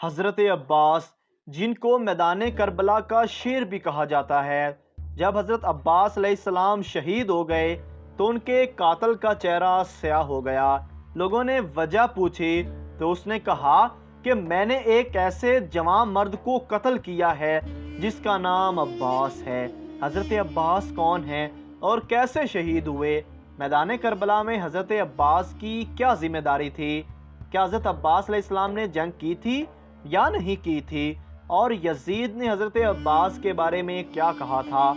حضرت عباس، جن کو میدان کربلا کا شیر بھی کہا جاتا ہے، جب حضرت عباس علیہ السلام شہید ہو گئے تو ان کے قاتل کا چہرہ سیاہ ہو گیا۔ لوگوں نے وجہ پوچھی تو اس نے کہا کہ میں نے ایک ایسے جوان مرد کو قتل کیا ہے جس کا نام عباس ہے۔ حضرت عباس کون ہیں اور کیسے شہید ہوئے؟ میدان کربلا میں حضرت عباس کی کیا ذمہ داری تھی؟ کیا حضرت عباس علیہ السلام نے جنگ کی تھی یا نہیں کی تھی؟ اور یزید نے حضرت عباس کے بارے میں کیا کہا تھا؟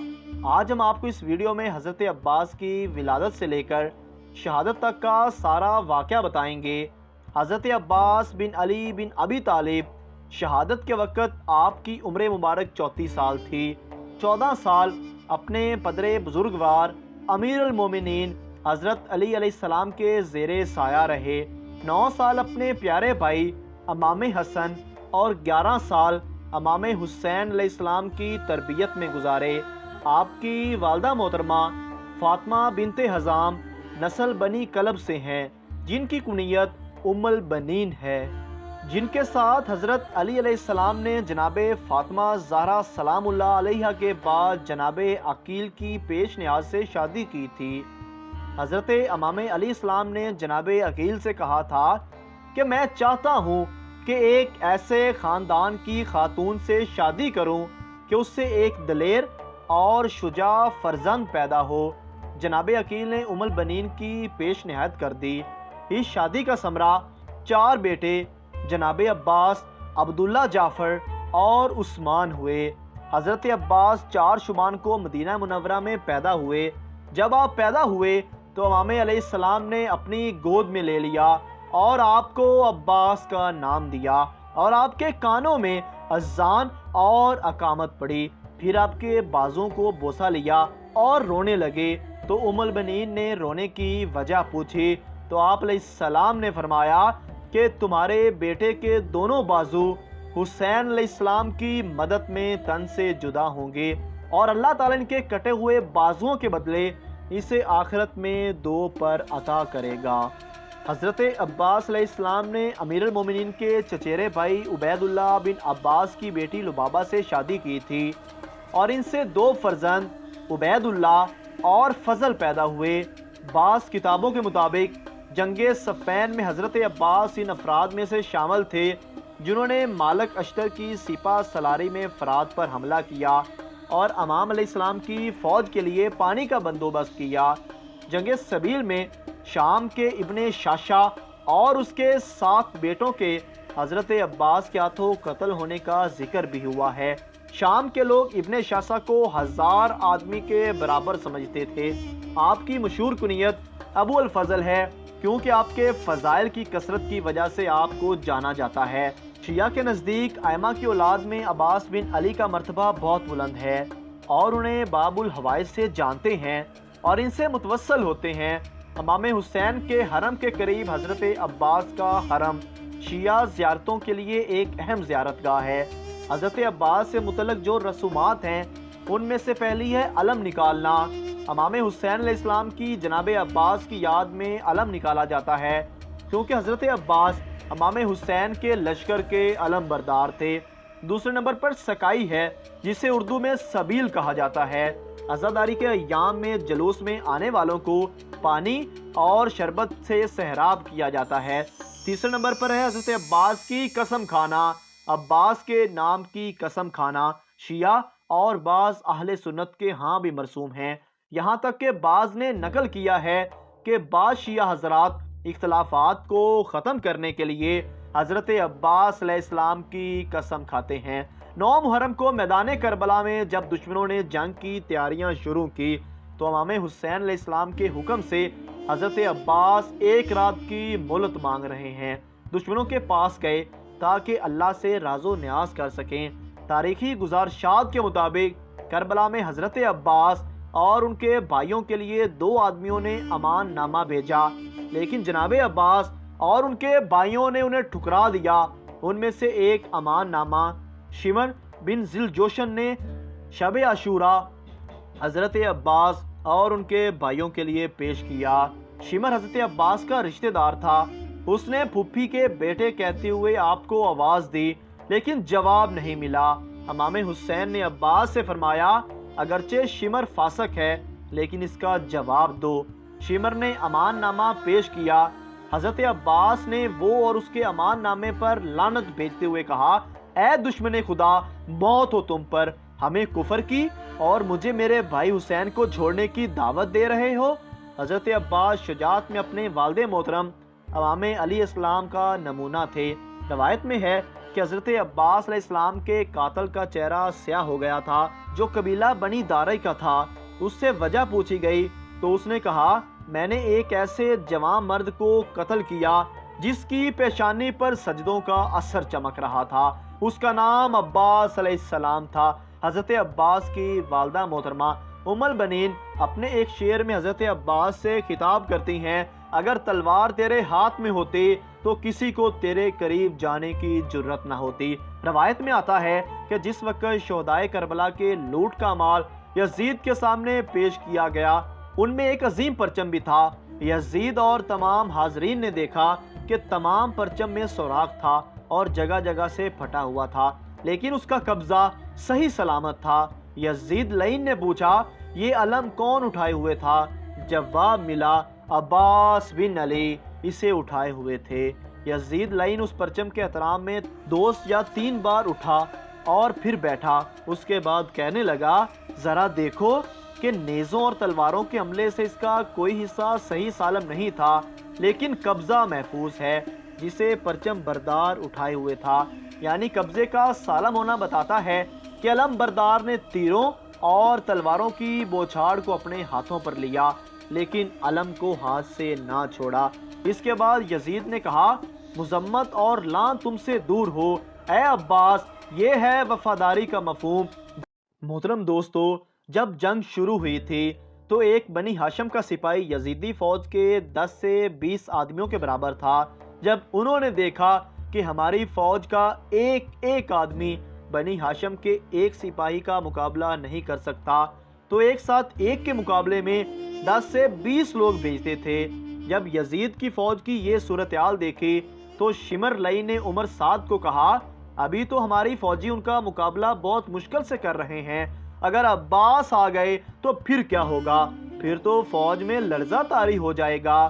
آج ہم آپ کو اس ویڈیو میں حضرت عباس کی ولادت سے لے کر شہادت تک کا سارا واقعہ بتائیں گے۔ حضرت عباس بن علی بن ابی طالب، شہادت کے وقت آپ کی عمر مبارک 34 سال تھی۔ 14 سال اپنے پدر بزرگوار امیر المومنین حضرت علی علیہ السلام کے زیر سایہ رہے۔ 9 سال اپنے پیارے بھائی امام حسن اور 11 سال امام حسین علیہ السلام کی تربیت میں گزارے۔ آپ کی والدہ محترمہ فاطمہ بنت حزام نسل بنی کلب سے ہیں، جن کی کنیت ام البنین ہے، جن کے ساتھ حضرت علی علیہ السلام نے جناب فاطمہ زہرا سلام اللہ علیہا کے بعد جناب عقیل کی پیش نیاز سے شادی کی تھی۔ حضرت امام علیہ السلام نے جناب عقیل سے کہا تھا کہ میں چاہتا ہوں کہ ایک ایسے خاندان کی خاتون سے شادی کروں کہ اس سے ایک دلیر اور شجاع فرزند پیدا ہو۔ جناب عقیل نے ام البنین کی پیش نہایت کر دی۔ اس شادی کا ثمرہ 4 بیٹے جناب عباس، عبداللہ، جعفر اور عثمان ہوئے۔ حضرت عباس 4 شبان کو مدینہ منورہ میں پیدا ہوئے۔ جب آپ پیدا ہوئے تو امام علیہ السلام نے اپنی گود میں لے لیا اور آپ کو عباس کا نام دیا، اور آپ کے کانوں میں اذان اور اقامت پڑی۔ پھر آپ کے بازوں کو بوسہ لیا اور رونے لگے تو ام البنین نے رونے کی وجہ پوچھی تو آپ علیہ السلام نے فرمایا کہ تمہارے بیٹے کے دونوں بازو حسین علیہ السلام کی مدد میں تن سے جدا ہوں گے، اور اللہ تعالیٰ ان کے کٹے ہوئے بازوؤں کے بدلے اسے آخرت میں 2 پر عطا کرے گا۔ حضرت عباس علیہ السلام نے امیر المومنین کے چچیرے بھائی عبید اللہ بن عباس کی بیٹی لبابہ سے شادی کی تھی، اور ان سے 2 فرزند عبید اللہ اور فضل پیدا ہوئے۔ بعض کتابوں کے مطابق جنگ صفین میں حضرت عباس ان افراد میں سے شامل تھے جنہوں نے مالک اشتر کی سپہ سالاری میں فرات پر حملہ کیا اور امام علیہ السلام کی فوج کے لیے پانی کا بندوبست کیا۔ جنگ سبیل میں شام کے ابن شاشا اور اس کے 7 بیٹوں کے حضرت عباس کے ہاتھوں قتل ہونے کا ذکر بھی ہوا ہے۔ شام کے لوگ ابن شاشا کو 1000 آدمی کے برابر سمجھتے تھے۔ آپ کی مشہور کنیت ابو الفضل ہے کیونکہ آپ کے فضائل کی کثرت کی وجہ سے آپ کو جانا جاتا ہے۔ شیعہ کے نزدیک ائمہ کی اولاد میں عباس بن علی کا مرتبہ بہت بلند ہے اور انہیں باب الحوائج سے جانتے ہیں اور ان سے متوسل ہوتے ہیں۔ امام حسین کے حرم کے قریب حضرت عباس کا حرم شیعہ زیارتوں کے لیے ایک اہم زیارت گاہ ہے۔ حضرت عباس سے متعلق جو رسومات ہیں ان میں سے پہلی ہے علم نکالنا۔ امام حسین علیہ السلام کی جناب عباس کی یاد میں علم نکالا جاتا ہے کیونکہ حضرت عباس امام حسین کے لشکر کے علم بردار تھے۔ دوسرے نمبر پر سکائی ہے جسے اردو میں سبیل کہا جاتا ہے۔ عزاداری کے ایام میں جلوس میں آنے والوں کو پانی اور شربت سے سحراب کیا جاتا ہے۔ تیسرے نمبر پر ہے حضرت عباس کی قسم کھانا۔ عباس کے نام کی قسم کھانا شیعہ اور بعض اہل سنت کے ہاں بھی مرسوم ہیں، یہاں تک کہ بعض نے نقل کیا ہے کہ بعض شیعہ حضرات اختلافات کو ختم کرنے کے لیے حضرت عباس علیہ السلام کی قسم کھاتے ہیں۔ 9 محرم کو میدان کربلا میں جب دشمنوں نے جنگ کی تیاریاں شروع کی تو امام حسین علیہ السلام کے حکم سے حضرت عباس 1 رات کی مہلت مانگ رہے ہیں۔ دشمنوں کے پاس گئے تاکہ اللہ سے راز و نیاز کر سکیں۔ تاریخی گزارشات کے مطابق کربلا میں حضرت عباس اور ان کے بھائیوں کے لیے 2 آدمیوں نے امان نامہ بھیجا، لیکن جناب عباس اور ان کے بھائیوں نے انہیں ٹھکرا دیا۔ ان میں سے ایک امان نامہ شمر بن ذل جوشن نے شب عاشوراء حضرت عباس اور ان کے بھائیوں کے لیے پیش کیا۔ شمر حضرت عباس کا رشتہ دار تھا۔ اس نے پھپھی کے بیٹے کہتے ہوئے آپ کو آواز دی لیکن جواب نہیں ملا۔ امام حسین نے عباس سے فرمایا اگرچہ شمر فاسق ہے لیکن اس کا جواب دو۔ شمر نے امان نامہ پیش کیا۔ حضرت عباس نے وہ اور اس کے امان نامے پر لعنت بھیجتے ہوئے کہا اے دشمن خدا، موت ہو تم پر، ہمیں کفر کی اور مجھے میرے بھائی حسین کو چھوڑنے کی دعوت دے رہے ہو۔ حضرت عباس شجاعت میں اپنے والد محترم امام علیہ السلام کا نمونہ تھے۔ روایت میں ہے کہ حضرت عباس علیہ السلام کے قاتل کا چہرہ سیاہ ہو گیا تھا جو قبیلہ بنی دارئی کا تھا۔ اس سے وجہ پوچھی گئی تو اس نے کہا میں نے ایک ایسے جوان مرد کو قتل کیا جس کی پیشانی پر سجدوں کا اثر چمک رہا تھا، اس کا نام عباس علیہ السلام تھا۔ حضرت عباس کی والدہ محترمہ ام البنین اپنے ایک شعر میں حضرت عباس سے خطاب کرتی ہیں اگر تلوار تیرے ہاتھ میں ہوتی تو کسی کو تیرے قریب جانے کی جرت نہ ہوتی۔ روایت میں آتا ہے کہ جس وقت شہدائے کربلا کے لوٹ کا مال یزید کے سامنے پیش کیا گیا ان میں ایک عظیم پرچم بھی تھا۔ یزید اور تمام حاضرین نے دیکھا کہ تمام پرچم میں سوراخ تھا اور جگہ جگہ سے پھٹا ہوا تھا لیکن اس کا قبضہ صحیح سلامت تھا۔ یزید لعین نے پوچھا یہ علم کون اٹھائے ہوئے تھا؟ جواب ملا عباس بن علی اسے اٹھائے ہوئے تھے۔ یزید لعین اس پرچم کے احترام میں 2 یا 3 بار اٹھا اور پھر بیٹھا۔ اس کے بعد کہنے لگا ذرا دیکھو کہ نیزوں اور تلواروں کے حملے سے اس کا کوئی حصہ صحیح سالم نہیں تھا لیکن قبضہ محفوظ ہے جسے پرچم بردار اٹھائے ہوئے تھا۔ یعنی قبضے کا سالم ہونا بتاتا ہے کہ علم بردار نے تیروں اور تلواروں کی بوچھاڑ کو اپنے ہاتھوں پر لیا لیکن علم کو ہاتھ سے نہ چھوڑا۔ اس کے بعد یزید نے کہا مذمت اور لعن تم سے دور ہو اے عباس، یہ ہے وفاداری کا مفہوم۔ محترم دوستو، جب جنگ شروع ہوئی تھی تو ایک بنی ہاشم کا سپاہی یزیدی فوج کے 10 سے 20 آدمیوں کے برابر تھا۔ جب انہوں نے دیکھا کہ ہماری فوج کا ایک آدمی بنی ہاشم کے ایک سپاہی کا مقابلہ نہیں کر سکتا تو ایک ساتھ ایک کے مقابلے میں 10 سے 20 لوگ بھیجتے تھے۔ جب یزید کی فوج کی یہ صورتحال دیکھی تو شمر لعین نے عمر سعد کو کہا ابھی تو ہماری فوجی ان کا مقابلہ بہت مشکل سے کر رہے ہیں، اگر عباس آ گئے تو پھر کیا ہوگا؟ پھر تو فوج میں لرزہ طاری ہو جائے گا۔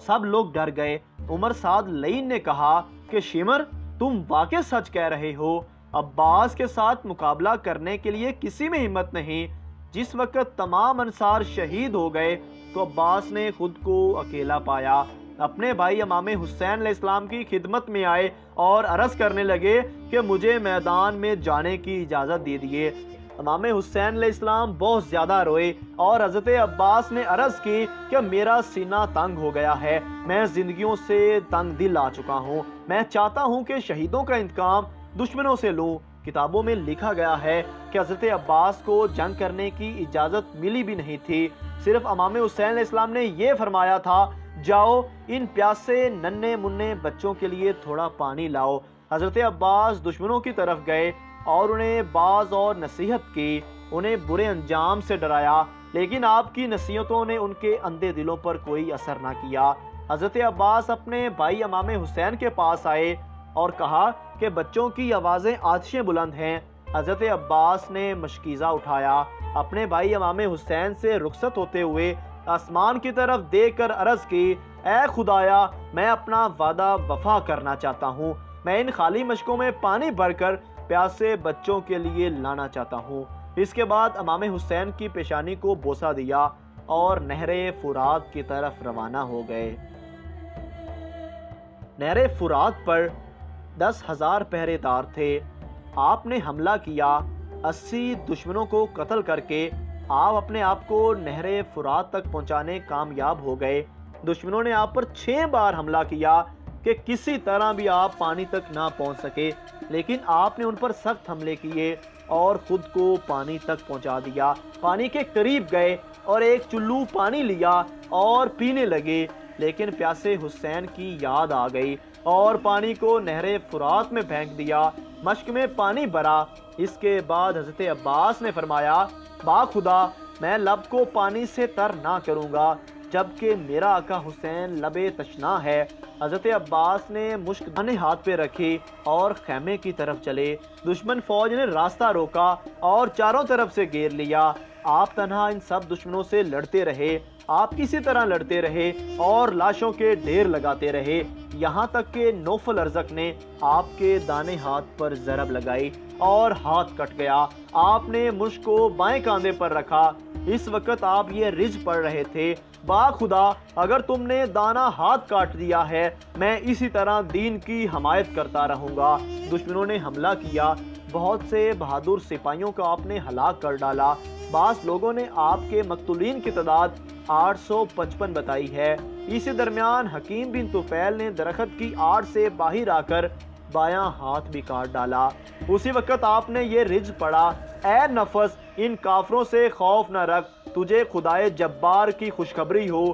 سب لوگ ڈر گئے۔ عمر سعد لعین نے کہا کہ شمر تم واقع سچ کہہ رہے ہو، عباس کے ساتھ مقابلہ کرنے کے لیے کسی میں ہمت نہیں۔ جس وقت تمام انصار شہید ہو گئے تو عباس نے خود کو اکیلا پایا۔ اپنے بھائی امام حسین علیہ السلام کی خدمت میں آئے اور عرض کرنے لگے کہ مجھے میدان میں جانے کی اجازت دے دیے۔ امام حسین علیہ السلام بہت زیادہ روئے اور حضرت عباس نے عرض کی کہ میرا سینہ تنگ ہو گیا ہے، میں زندگیوں سے تنگ دل آ چکا ہوں، میں چاہتا ہوں کہ شہیدوں کا انتقام دشمنوں سے لوں۔ کتابوں میں لکھا گیا ہے کہ حضرت عباس کو جنگ کرنے کی اجازت ملی بھی نہیں تھی، صرف امام حسین علیہ السلام نے یہ فرمایا تھا جاؤ ان پیاسے ننھے منھے بچوں کے لیے تھوڑا پانی لاؤ۔ حضرت عباس دشمنوں کی طرف گئے اور انہیں باز اور نصیحت کی، انہیں برے انجام سے ڈرایا، لیکن آپ کی نصیحتوں نے ان کے اندھے دلوں پر کوئی اثر نہ کیا۔ حضرت عباس اپنے بھائی امام حسین کے پاس آئے اور کہا کہ بچوں کی آوازیں آتشیں بلند ہیں۔ حضرت عباس نے مشکیزہ اٹھایا، اپنے بھائی امام حسین سے رخصت ہوتے ہوئے آسمان کی طرف دیکھ کر عرض کی اے خدایا، میں اپنا وعدہ وفا کرنا چاہتا ہوں، میں ان خالی مشکوں میں پانی بھر کر پیاسے بچوں کے لیے لانا چاہتا ہوں۔ اس کے بعد امام حسین کی پیشانی کو بوسہ دیا اور نہر فرات کی طرف روانہ ہو گئے۔ نہر فرات پر 10,000 پہرے دار تھے۔ آپ نے حملہ کیا، 80 دشمنوں کو قتل کر کے آپ اپنے آپ کو نہر فرات تک پہنچانے کامیاب ہو گئے۔ دشمنوں نے آپ پر 6 بار حملہ کیا کہ کسی طرح بھی آپ پانی تک نہ پہنچ سکے، لیکن آپ نے ان پر سخت حملے کیے اور خود کو پانی تک پہنچا دیا۔ پانی کے قریب گئے اور ایک چلو پانی لیا اور پینے لگے، لیکن پیاسے حسین کی یاد آ گئی اور پانی کو نہر فرات میں پھینک دیا، مشک میں پانی بھرا۔ اس کے بعد حضرت عباس نے فرمایا با خدا میں لب کو پانی سے تر نہ کروں گا جبکہ میرا آقا حسین لب تشنا ہے۔ حضرت عباس نے مشک دانے ہاتھ پہ رکھی اور خیمے کی طرف چلے۔ دشمن فوج نے راستہ روکا اور چاروں طرف سے گھیر لیا۔ آپ تنہا ان سب دشمنوں سے لڑتے رہے۔ آپ کسی طرح لڑتے رہے اور لاشوں کے ڈھیر لگاتے رہے، یہاں تک کہ نوفل ارزق نے آپ کے دانے ہاتھ پر ضرب لگائی اور ہاتھ کٹ گیا۔ آپ نے مشک کو بائیں کاندھے پر رکھا۔ اس وقت آپ یہ رج پڑھ رہے تھے، با خدا اگر تم نے دانا ہاتھ کاٹ دیا ہے، میں اسی طرح دین کی حمایت کرتا رہوں گا۔ دشمنوں نے حملہ کیا، بہت سے بہادر سپاہیوں کو آپ نے ہلاک کر ڈالا۔ بعض لوگوں نے آپ کے مقتولین کی تعداد 855 بتائی ہے۔ اسی درمیان حکیم بن طفیل نے درخت کی آڑ سے باہر آ کر بایاں ہاتھ بھی کاٹ ڈالا۔ اسی وقت آپ نے یہ رج پڑھا، اے نفس ان کافروں سے خوف نہ رکھ، تجھے خدائے جبار کی خوشخبری ہو،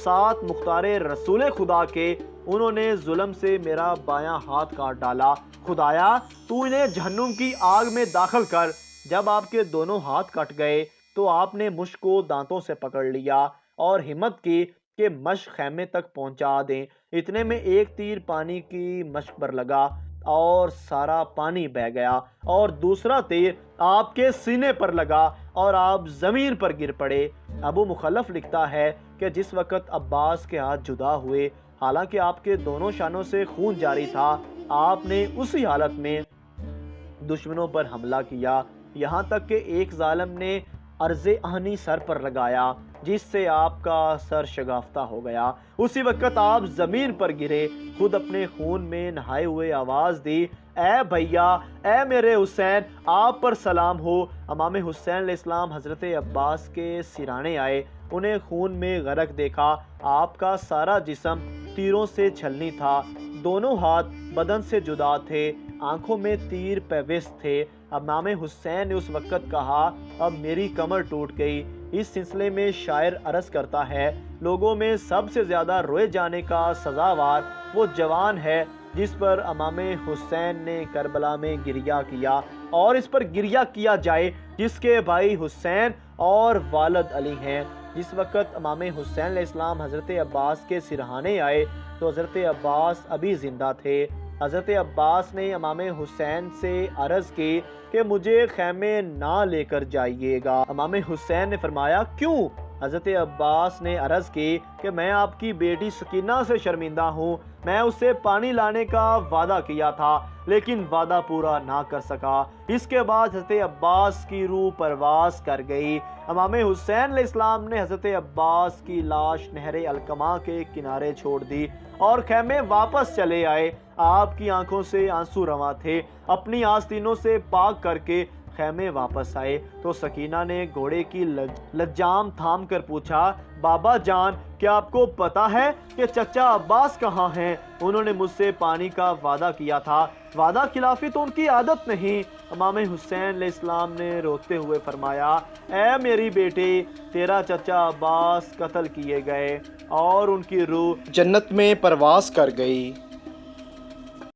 ساتھ مختار رسول خدا کے، انہوں نے ظلم سے میرا بایاں ہاتھ کاٹ ڈالا۔ خدایا تو انہیں جہنم کی آگ میں داخل کر۔ جب آپ کے دونوں ہاتھ کٹ گئے تو آپ نے مشک کو دانتوں سے پکڑ لیا اور ہمت کی کہ مشک خیمے تک پہنچا دیں۔ اتنے میں ایک تیر پانی کی مشک پر لگا اور سارا پانی بہہ گیا، اور دوسرا تیر آپ کے سینے پر لگا اور آپ زمین پر گر پڑے۔ ابو مخلف لکھتا ہے کہ جس وقت عباس کے ہاتھ جدا ہوئے، حالانکہ آپ کے دونوں شانوں سے خون جاری تھا، آپ نے اسی حالت میں دشمنوں پر حملہ کیا، یہاں تک کہ ایک ظالم نے عرض آہنی سر پر لگایا جس سے آپ کا سر شگافتہ ہو گیا۔ اسی وقت آپ زمین پر گرے، خود اپنے خون میں نہائے ہوئے آواز دی، اے بھیا، اے میرے حسین، آپ پر سلام ہو۔ امام حسین علیہ السلام حضرت عباس کے سرانے آئے، انہیں خون میں غرق دیکھا۔ آپ کا سارا جسم تیروں سے چھلنی تھا، دونوں ہاتھ بدن سے جدا تھے، آنکھوں میں تیر پیوست تھے۔ امام حسین نے اس وقت کہا، اب میری کمر ٹوٹ گئی۔ اس سلسلے میں شاعر عرض کرتا ہے، لوگوں میں سب سے زیادہ روئے جانے کا سزاوار وہ جوان ہے جس پر امام حسین نے کربلا میں گریہ کیا، اور اس پر گریہ کیا جائے جس کے بھائی حسین اور والد علی ہیں۔ جس وقت امام حسین علیہ السلام حضرت عباس کے سرہانے آئے تو حضرت عباس ابھی زندہ تھے۔ حضرت عباس نے امام حسین سے عرض کی کہ مجھے خیمے نہ لے کر جائیے گا۔ امام حسین نے فرمایا، کیوں؟ حضرت عباس نے عرض کی کہ میں آپ کی بیٹی سکینہ سے شرمندہ ہوں، میں اسے پانی لانے کا وعدہ کیا تھا لیکن وعدہ پورا نہ کر سکا۔ اس کے بعد حضرت عباس کی روح پرواز کر گئی۔ امام حسین علیہ السلام نے حضرت عباس کی لاش نہر القمہ کے کنارے چھوڑ دی اور خیمے واپس چلے آئے۔ آپ کی آنکھوں سے آنسو رواں تھے۔ اپنی آستینوں سے پاک کر کے خیمے واپس آئے تو سکینہ نے گھوڑے کی لجام تھام کر پوچھا، بابا جان، کیا آپ کو پتا ہے کہ چچا عباس کہاں ہیں؟ انہوں نے مجھ سے پانی کا وعدہ کیا تھا، وعدہ خلافی تو ان کی عادت نہیں۔ امام حسین علیہ السلام نے روتے ہوئے فرمایا، اے میری بیٹی، تیرا چچا عباس قتل کیے گئے اور ان کی روح جنت میں پرواز کر گئی۔